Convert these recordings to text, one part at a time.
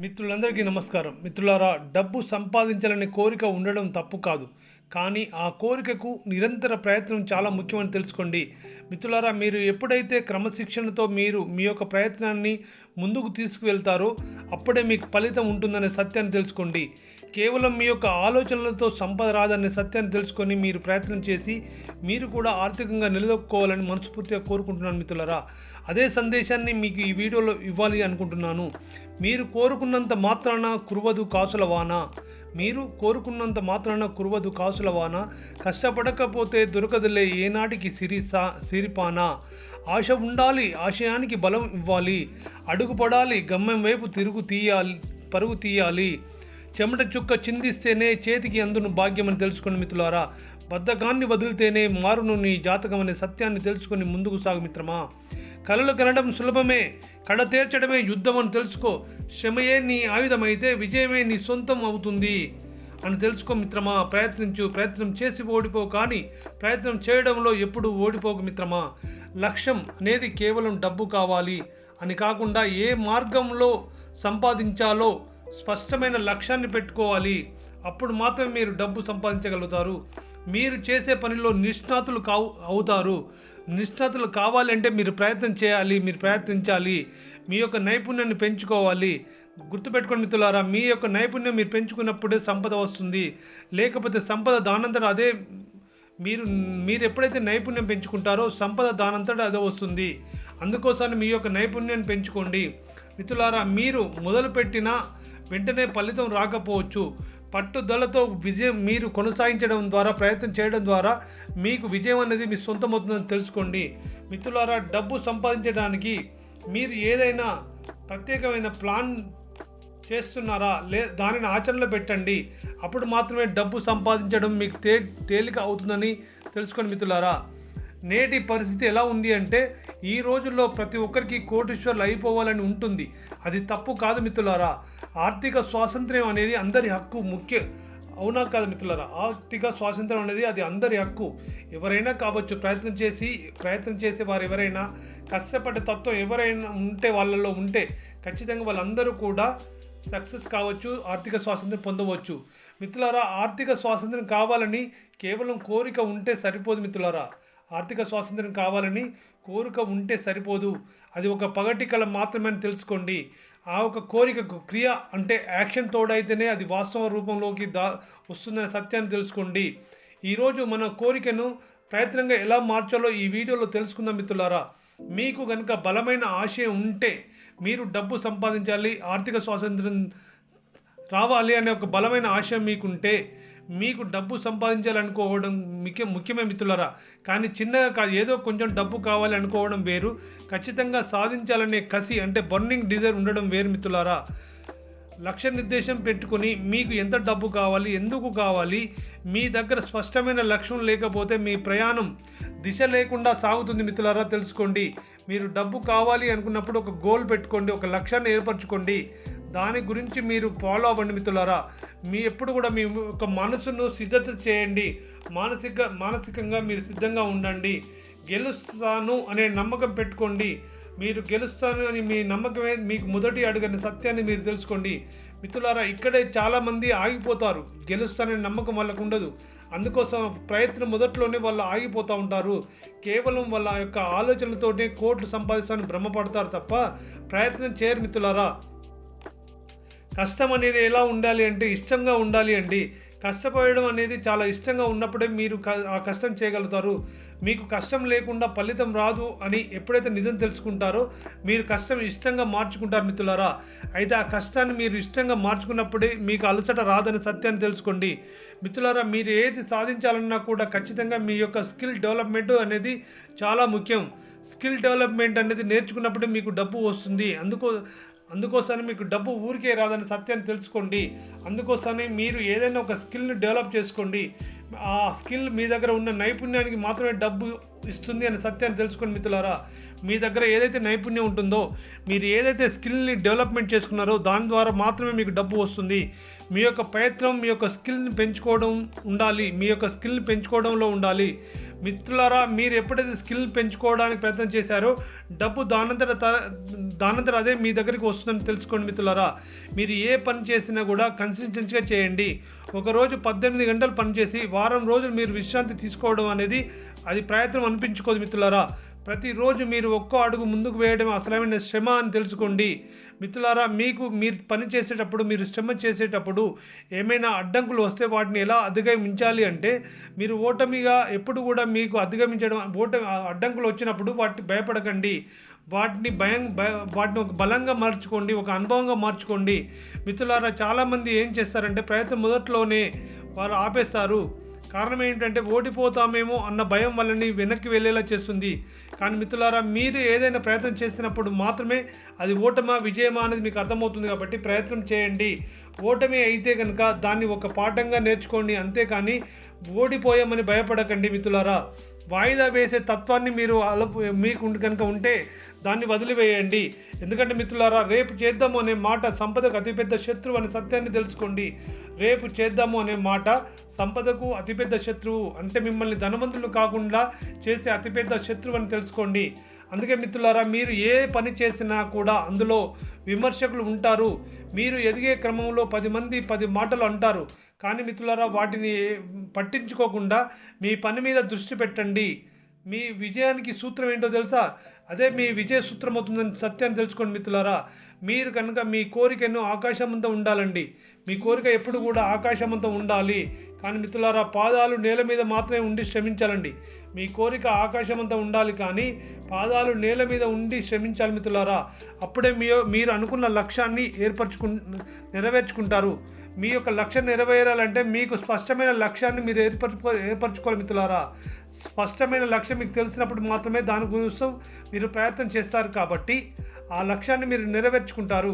మిత్రులందరికీ నమస్కారం. మిత్రులారా, డబ్బు సంపాదించాలనే కోరిక ఉండడం తప్పు కాదు. కానీ ఆ కోరికకు నిరంతర ప్రయత్నం చాలా ముఖ్యమని తెలుసుకోండి. మిత్రులారా, మీరు ఎప్పుడైతే క్రమశిక్షణతో మీరు మీ యొక్క ప్రయత్నాన్ని ముందుకు తీసుకువెళ్తారో అప్పుడే మీకు ఫలితం ఉంటుందనే సత్యాన్ని తెలుసుకోండి. కేవలం మీ యొక్క ఆలోచనలతో సంపద రాదనే సత్యాన్ని తెలుసుకొని మీరు ప్రయత్నం చేసి మీరు కూడా ఆర్థికంగా నిలదొక్కుకోవాలని మనస్ఫూర్తిగా కోరుకుంటున్నాను మిత్రులారా. అదే సందేశాన్ని మీకు ఈ వీడియోలో ఇవ్వాలి అనుకుంటున్నాను. మీరు కోరుకున్నంత మాత్రాన కురువదు కాసుల వాన. మీరు కోరుకున్నంత మాత్రాన కురువదు కాసుల వాన. కష్టపడకపోతే దొరకదులే ఏనాటికి సిరిపాన. ఆశ ఉండాలి, ఆశయానికి బలం ఇవ్వాలి. అడుగుపడాలి, గమ్యం వైపు పరుగు తీయాలి. చెమట చుక్క చిందిస్తేనే చేతికి అందును భాగ్యమని తెలుసుకుని మిత్రులారా. బద్ధకాన్ని వదిలితేనే మారును నీ జాతకం అనే సత్యాన్ని తెలుసుకొని ముందుకు సాగు మిత్రమా. కలలు కనడం సులభమే, కడ తీర్చడమే యుద్ధం అని తెలుసుకో. శ్రమయే నీ ఆయుధమైతే విజయమే నీ సొంతం అవుతుంది అని తెలుసుకో మిత్రమా. ప్రయత్నం చేసి ఓడిపో, కానీ ప్రయత్నం చేయడంలో ఎప్పుడు ఓడిపోకు మిత్రమా. లక్ష్యం అనేది కేవలం డబ్బు కావాలి అని కాకుండా ఏ మార్గంలో సంపాదించాలో స్పష్టమైన లక్ష్యాన్ని పెట్టుకోవాలి. అప్పుడు మాత్రమే మీరు డబ్బు సంపాదించగలుగుతారు. మీరు చేసే పనిలో నిష్ణాతులు అవుతారు. నిష్ణాతులు కావాలంటే మీరు ప్రయత్నం చేయాలి, మీరు ప్రయత్నించాలి, మీ యొక్క నైపుణ్యాన్ని పెంచుకోవాలి. గుర్తుపెట్టుకోండి మిత్రులారా, మీ యొక్క నైపుణ్యం మీరు పెంచుకున్నప్పుడే సంపద వస్తుంది. లేకపోతే సంపద దానంతట అదే మీరు ఎప్పుడైతే నైపుణ్యం పెంచుకుంటారో సంపద దానంతట అదే వస్తుంది. అందుకోసాన్ని మీ యొక్క నైపుణ్యాన్ని పెంచుకోండి మిత్రులారా. మీరు మొదలుపెట్టిన వెంటనే ఫలితం రాకపోవచ్చు. పట్టుదలతో విజయం మీరు కొనసాగించడం ద్వారా, ప్రయత్నం చేయడం ద్వారా మీకు విజయం అనేది మీ సొంతమవుతుందని తెలుసుకోండి మిత్రులారా. డబ్బు సంపాదించడానికి మీరు ఏదైనా ప్రత్యేకమైన ప్లాన్ చేస్తున్నారా? దానిని ఆచరణలో పెట్టండి. అప్పుడు మాత్రమే డబ్బు సంపాదించడం మీకు తేలిక అవుతుందని తెలుసుకోండి మిత్రులారా. నేటి పరిస్థితి ఎలా ఉంది అంటే ఈ రోజుల్లో ప్రతి ఒక్కరికి కోటీశ్వర్లు అయిపోవాలని ఉంటుంది. అది తప్పు కాదు మిత్రులారా. ఆర్థిక స్వాతంత్ర్యం అనేది అందరి హక్కు. అవునా కాదు మిత్రులారా? ఆర్థిక స్వాతంత్రం అనేది అది అందరి హక్కు. ఎవరైనా కావచ్చు. ప్రయత్నం చేసే వారు ఎవరైనా, కష్టపడే తత్వం ఎవరైనా వాళ్ళలో ఉంటే ఖచ్చితంగా వాళ్ళందరూ కూడా సక్సెస్ కావచ్చు, ఆర్థిక స్వాతంత్రం పొందవచ్చు మిత్రులారా. ఆర్థిక స్వాతంత్రం కావాలని కేవలం కోరిక ఉంటే సరిపోదు మిత్రులారా. ఆర్థిక స్వాతంత్రం కావాలని కోరిక ఉంటే సరిపోదు. అది ఒక పగటి కల మాత్రమే అని తెలుసుకోండి. ఆ ఒక కోరికకు క్రియ అంటే యాక్షన్ తోడైతేనే అది వాస్తవ రూపంలోకి వస్తుందనే సత్యాన్ని తెలుసుకోండి. ఈరోజు మన కోరికను ప్రయత్నంగా ఎలా మార్చాలో ఈ వీడియోలో తెలుసుకుందాం మిత్రులారా. మీకు కనుక బలమైన ఆశయం ఉంటే, మీరు డబ్బు సంపాదించాలి, ఆర్థిక స్వాతంత్రం రావాలి అనే ఒక బలమైన ఆశయం మీకుంటే, మీకు డబ్బు సంపాదించాలనుకోవడం ముఖ్యమే మిత్రులారా. కానీ చిన్నగా కాదు, ఏదో కొంచెం డబ్బు కావాలి అనుకోవడం వేరు. ఖచ్చితంగా సాధించాలనే కసి అంటే బర్నింగ్ డిజైర్ ఉండడం వేరు మిత్రులారా. లక్ష్య నిర్దేశం పెట్టుకొని మీకు ఎంత డబ్బు కావాలి, ఎందుకు కావాలి, మీ దగ్గర స్పష్టమైన లక్ష్యం లేకపోతే మీ ప్రయాణం దిశ లేకుండా సాగుతుంది మిత్రులారా. తెలుసుకోండి. మీరు డబ్బు కావాలి అనుకున్నప్పుడు ఒక గోల్ పెట్టుకోండి, ఒక లక్ష్యాన్ని ఏర్పరచుకోండి. దాని గురించి మీరు ఫాలో అవ్వండి మిత్రులారా. ఎప్పుడు కూడా మీ యొక్క మనసును సిద్ధత చేయండి. మానసికంగా మీరు సిద్ధంగా ఉండండి. గెలుస్తాను అనే నమ్మకం పెట్టుకోండి. మీరు గెలుస్తాను అని మీ నమ్మకమే మీకు మొదటి అడుగనే సత్యాన్ని మీరు తెలుసుకోండి మిత్రులారా. ఇక్కడే చాలామంది ఆగిపోతారు. గెలుస్తాననే నమ్మకం వాళ్ళకు ఉండదు. అందుకోసం ప్రయత్నం మొదట్లోనే వాళ్ళు ఆగిపోతూ ఉంటారు. కేవలం వాళ్ళ యొక్క ఆలోచనలతోనే కోట్లు సంపాదిస్తానని భ్రమపడతారు తప్ప ప్రయత్నం చేయరు మిత్రులారా. కష్టం అనేది ఎలా ఉండాలి అంటే ఇష్టంగా ఉండాలి అండి. కష్టపడడం అనేది చాలా ఇష్టంగా ఉన్నప్పుడే మీరు ఆ కష్టం చేయగలుగుతారు. మీకు కష్టం లేకుండా ఫలితం రాదు అని ఎప్పుడైతే నిజం తెలుసుకుంటారో మీరు కష్టం ఇష్టంగా మార్చుకుంటారు మిత్రులారా. అయితే ఆ కష్టాన్ని మీరు ఇష్టంగా మార్చుకున్నప్పుడే మీకు అలసట రాదనే సత్యాన్ని తెలుసుకోండి మిత్రులారా. మీరు ఏది సాధించాలన్నా కూడా ఖచ్చితంగా మీ యొక్క స్కిల్ డెవలప్మెంట్ అనేది చాలా ముఖ్యం. స్కిల్ డెవలప్మెంట్ అనేది నేర్చుకున్నప్పుడే మీకు డబ్బు వస్తుంది. అందుకోసమే మీకు డబ్బు ఊరికే రాదనే సత్యాన్ని తెలుసుకోండి. అందుకోసమే మీరు ఏదైనా ఒక స్కిల్ని డెవలప్ చేసుకోండి. ఆ స్కిల్ మీ దగ్గర ఉన్న నైపుణ్యానికి మాత్రమే డబ్బు ఇస్తుంది అనే సత్యాన్ని తెలుసుకోండి మిత్రులారా. మీ దగ్గర ఏదైతే నైపుణ్యం ఉంటుందో, మీరు ఏదైతే స్కిల్ని డెవలప్మెంట్ చేసుకున్నారో దాని ద్వారా మాత్రమే మీకు డబ్బు వస్తుంది. మీ యొక్క ప్రయత్నం మీ యొక్క స్కిల్ని పెంచుకోవడం ఉండాలి, మీ యొక్క స్కిల్ని పెంచుకోవడంలో ఉండాలి. మిత్రులారా, మీరు ఎప్పుడైతే స్కిల్ని పెంచుకోవడానికి ప్రయత్నం చేశారో డబ్బు దానంతట అదే మీ దగ్గరికి వస్తుందని తెలుసుకోండి మిత్రులారా. మీరు ఏ పని చేసినా కూడా కన్సిస్టెన్సీగా చేయండి. ఒకరోజు 18 గంటలు పనిచేసి వారం రోజులు మీరు విశ్రాంతి తీసుకోవడం అనేది అది ప్రయత్నం అనిపించుకోదు మిత్రులారా. ప్రతిరోజు మీరు ఒక్కో అడుగు ముందుకు వేయడం అసలైన శ్రమ అని తెలుసుకోండి మిత్రులారా. మీరు పని చేసేటప్పుడు, మీరు శ్రమ చేసేటప్పుడు ఏమైనా అడ్డంకులు వస్తే వాటిని ఎలా అధిగమించాలి అంటే, మీరు ఓటమిగా ఎప్పుడు కూడా మీకు అధిగమించడం అడ్డంకులు వచ్చినప్పుడు వాటిని భయపడకండి. వాటిని ఒక బలంగా మార్చుకోండి, ఒక అనుభవంగా మార్చుకోండి మిత్రులారా. చాలామంది ఏం చేస్తారంటే ప్రయత్నం మొదట్లోనే వారు ఆపేస్తారు. కారణం ఏంటంటే ఓడిపోతామేమో అన్న భయం వల్లని వెనక్కి వెళ్ళేలా చేస్తుంది. కానీ మిత్రులారా, మీరు ఏదైనా ప్రయత్నం చేసినప్పుడు మాత్రమే అది ఓటమా విజయమా అనేది మీకు అర్థమవుతుంది. కాబట్టి ప్రయత్నం చేయండి. ఓటమి అయితే కనుక దాన్ని ఒక పాఠంగా నేర్చుకోండి, అంతేకాని ఓడిపోయామని భయపడకండి మిత్రులారా. వాయిదా వేసే తత్వాన్ని మీకు కనుక ఉంటే దాన్ని వదిలివేయండి. ఎందుకంటే మిత్రులారా, రేపు చేద్దాము అనే మాట సంపదకు అతిపెద్ద శత్రువు అనే సత్యాన్ని తెలుసుకోండి. రేపు చేద్దాము అనే మాట సంపదకు అతిపెద్ద శత్రువు, అంటే మిమ్మల్ని ధనవంతులు కాకుండా చేసే అతిపెద్ద శత్రువు అని తెలుసుకోండి. అందుకే మిత్రులారా, మీరు ఏ పని చేసినా కూడా అందులో విమర్శకులు ఉంటారు. మీరు ఎదిగే క్రమంలో 10 మంది 10 మాటలు అంటారు. కానీ మిత్రులారా, వాటిని పట్టించుకోకుండా మీ పని మీద దృష్టి పెట్టండి. మీ విజయానికి సూత్రం ఏంటో తెలుసా? అదే మీ విజయ సూత్రం అవుతుందని సత్యాన్ని తెలుసుకోండి మిత్రులారా. మీరు కనుక మీ కోరికను ఆకాశమంతా ఉండాలండి. మీ కోరిక ఎప్పుడు కూడా ఆకాశమంతా ఉండాలి. కానీ మిత్రులారా, పాదాలు నేల మీద మాత్రమే ఉండి శ్రమించాలండి. మీ కోరిక ఆకాశమంతా ఉండాలి, కానీ పాదాలు నేల మీద ఉండి శ్రమించాలి మిత్రులారా. అప్పుడే మీరు అనుకున్న లక్ష్యాన్ని నెరవేర్చుకుంటారు. మీ యొక్క లక్ష్యం నెరవేరాలంటే మీకు స్పష్టమైన లక్ష్యాన్ని మీరు ఏర్పరచుకోవాలి మిత్రులారా. స్పష్టమైన లక్ష్యం మీకు తెలిసినప్పుడు మాత్రమే దానికోసం మీరు ప్రయత్నం చేస్తారు. కాబట్టి ఆ లక్ష్యాన్ని మీరు నెరవేర్చుకుంటారు.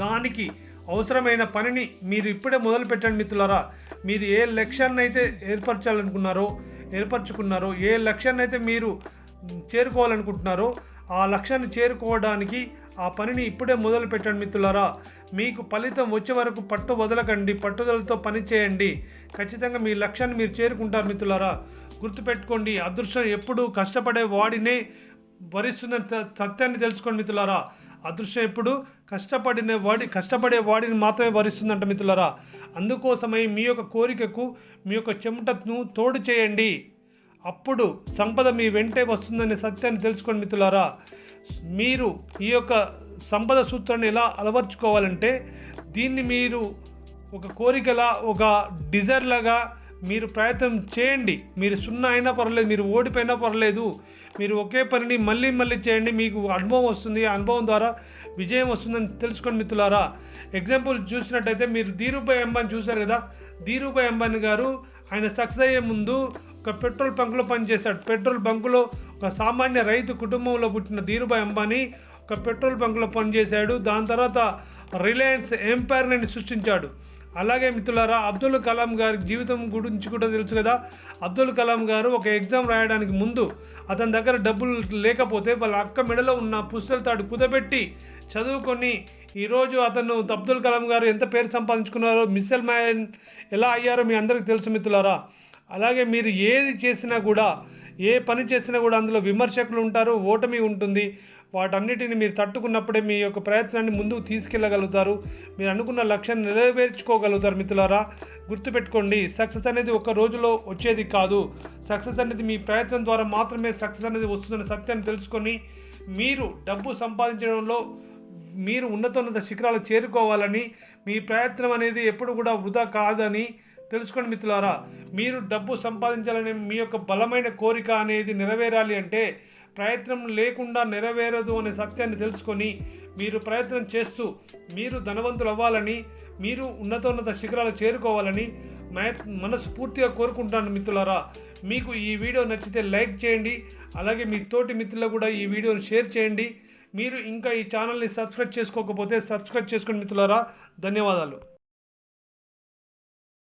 దానికి అవసరమైన పనిని మీరు ఇప్పుడే మొదలు పెట్టండి మిత్రులారా. మీరు ఏ లక్ష్యాన్ని అయితే ఏర్పరచుకున్నారో, ఏ లక్ష్యాన్ని అయితే మీరు చేరుకోవాలనుకుంటున్నారో ఆ లక్ష్యాన్ని చేరుకోవడానికి ఆ పనిని ఇప్పుడే మొదలు పెట్టండి మిత్రులారా. మీకు ఫలితం వచ్చే వరకు పట్టు వదలకండి, పట్టుదలతో పని చేయండి. ఖచ్చితంగా మీ లక్ష్యాన్ని మీరు చేరుకుంటారు మిత్రులారా. గుర్తుపెట్టుకోండి, అదృష్టం ఎప్పుడు కష్టపడే వాడినే వరిస్తుందని సత్యాన్ని తెలుసుకోండి మిత్రులారా. అదృష్టం ఎప్పుడు కష్టపడే వాడిని మాత్రమే వరిస్తుందంట మిత్రులారా. అందుకోసమై మీ యొక్క కోరికకు మీ యొక్క చెమటను తోడు చేయండి. అప్పుడు సంపద మీ వెంటే వస్తుందనే సత్యాన్ని తెలుసుకోండి మిత్రులారా. మీరు ఈ యొక్క సంపద సూత్రాన్ని ఎలా అలవర్చుకోవాలంటే, దీన్ని మీరు ఒక కోరికలా, ఒక డిజైర్లాగా మీరు ప్రయత్నం చేయండి. మీరు 0 అయినా పర్లేదు, మీరు ఓడిపోయినా పర్లేదు, మీరు ఒకే పనిని మళ్ళీ చేయండి. మీకు అనుభవం వస్తుంది. ఆ అనుభవం ద్వారా విజయం వస్తుందని తెలుసుకోండి మిత్రులారా. ఎగ్జాంపుల్ చూసినట్టయితే మీరు ధీరుభాయ్ అంబానీ చూశారు కదా. ధీరుభాయ్ అంబానీ గారు ఆయన సక్సెస్ అయ్యే ముందు ఒక పెట్రోల్ బంకులో పనిచేశాడు. పెట్రోల్ బంకులో ఒక సామాన్య రైతు కుటుంబంలో పుట్టిన ధీరుభాయ్ అంబానీ ఒక పెట్రోల్ బంకులో పనిచేశాడు. దాని తర్వాత రిలయన్స్ ఎంపైర్ని సృష్టించాడు. అలాగే మిత్రులారా, అబ్దుల్ కలాం గారి జీవితం గురించి కూడా తెలుసు కదా. అబ్దుల్ కలాం గారు ఒక ఎగ్జామ్ రాయడానికి ముందు అతని దగ్గర డబ్బులు లేకపోతే వాళ్ళ అక్క మెడలో ఉన్న పుస్తల తాడు కుదబెట్టి చదువుకొని ఈరోజు అబ్దుల్ కలాం గారు ఎంత పేరు సంపాదించుకున్నారో, మిస్సైల్ మ్యాన్ ఎలా అయ్యారో మీ అందరికీ తెలుసు మిత్రులారా. అలాగే మీరు ఏది చేసినా కూడా, ఏ పని చేసినా కూడా అందులో విమర్శకులు ఉంటారు, ఓటమి ఉంటుంది. వాటన్నిటిని మీరు తట్టుకున్నప్పుడే మీ యొక్క ప్రయత్నాన్ని ముందుకు తీసుకెళ్ళగలుగుతారు. మీరు అనుకున్న లక్ష్యాన్ని నెరవేర్చుకోగలుగుతారు మిత్రులారా. గుర్తుపెట్టుకోండి, సక్సెస్ అనేది ఒక రోజులో వచ్చేది కాదు. సక్సెస్ అనేది మీ ప్రయత్నం ద్వారా మాత్రమే సక్సెస్ అనేది వస్తుందన్న సత్యాన్ని తెలుసుకొని మీరు డబ్బు సంపాదించడంలో మీరు ఉన్నతోన్నత శిఖరాలు చేరుకోవాలని, మీ ప్రయత్నం అనేది ఎప్పుడు కూడా వృధా కాదని తెలుసుకోండి మిత్రులారా. మీరు డబ్బు సంపాదించాలనే మీ యొక్క బలమైన కోరిక అనేది నెరవేరాలి అంటే ప్రయత్నం లేకుండా నెరవేరదు అనే సత్యాన్ని తెలుసుకొని మీరు ప్రయత్నం చేస్తూ మీరు ధనవంతులు అవ్వాలని, మీరు ఉన్నతోన్నత శిఖరాలు చేరుకోవాలని మనస్ఫూర్తిగా కోరుకుంటాను మిత్రులారా. మీకు ఈ వీడియో నచ్చితే లైక్ చేయండి. అలాగే మీ తోటి మిత్రులకు కూడా ఈ వీడియోని షేర్ చేయండి. మీరు ఇంకా ఈ ఛానల్ని సబ్స్క్రైబ్ చేసుకోకపోతే సబ్స్క్రైబ్ చేసుకోండి మిత్రులారా. ధన్యవాదాలు.